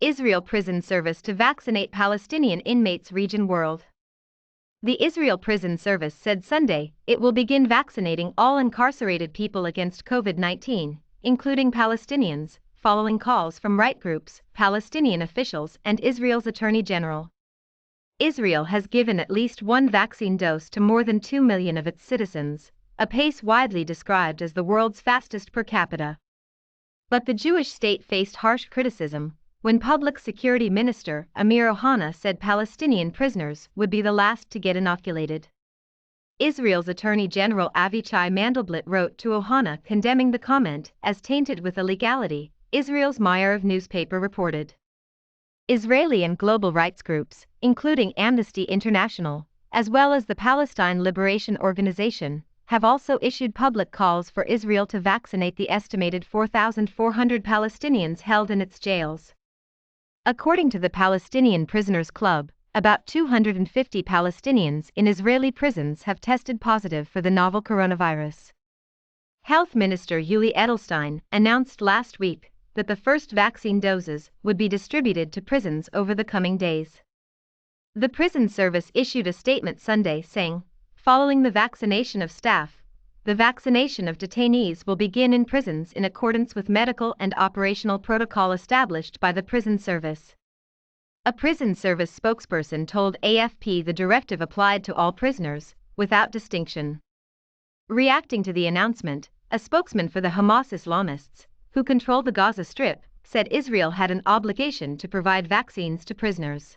Israel prison service to vaccinate Palestinian inmates region world. The Israel Prison Service said Sunday it will begin vaccinating all incarcerated people against COVID-19, including Palestinians, following calls from right groups, Palestinian officials, and Israel's Attorney General. Israel has given at least one vaccine dose to more than 2 million of its citizens, a pace widely described as the world's fastest per capita. But the Jewish state faced harsh criticism when Public Security Minister Amir Ohana said Palestinian prisoners would be the last to get inoculated. Israel's Attorney General Avichai Mandelblit wrote to Ohana condemning the comment as tainted with illegality, Israel's Maariv newspaper reported. Israeli and global rights groups, including Amnesty International, as well as the Palestine Liberation Organization, have also issued public calls for Israel to vaccinate the estimated 4,400 Palestinians held in its jails. According to the Palestinian Prisoners Club, about 250 Palestinians in Israeli prisons have tested positive for the novel coronavirus. Health Minister Yuli Edelstein announced last week that the first vaccine doses would be distributed to prisons over the coming days. The prison service issued a statement Sunday saying, following the vaccination of staff, the vaccination of detainees will begin in prisons in accordance with medical and operational protocol established by the prison service. A prison service spokesperson told AFP the directive applied to all prisoners, without distinction. Reacting to the announcement, a spokesman for the Hamas Islamists, who control the Gaza Strip, said Israel had an obligation to provide vaccines to prisoners.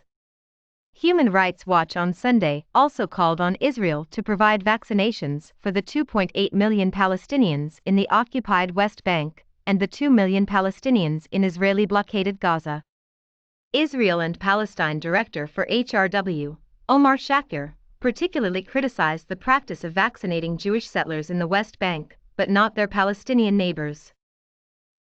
Human Rights Watch on Sunday also called on Israel to provide vaccinations for the 2.8 million Palestinians in the occupied West Bank and the 2 million Palestinians in Israeli-blockaded Gaza. Israel and Palestine Director for HRW, Omar Shakir, particularly criticized the practice of vaccinating Jewish settlers in the West Bank, but not their Palestinian neighbors.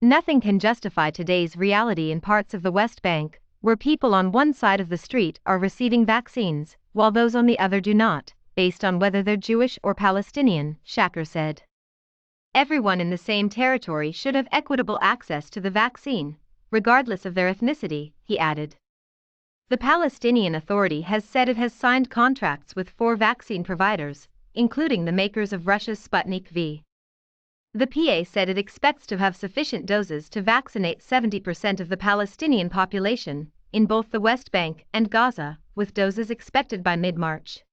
Nothing can justify today's reality in parts of the West Bank, where people on one side of the street are receiving vaccines, while those on the other do not, based on whether they're Jewish or Palestinian, Shakir said. Everyone in the same territory should have equitable access to the vaccine, regardless of their ethnicity, he added. The Palestinian Authority has said it has signed contracts with 4 vaccine providers, including the makers of Russia's Sputnik V. The PA said it expects to have sufficient doses to vaccinate 70% of the Palestinian population, in both the West Bank and Gaza, with doses expected by mid-March.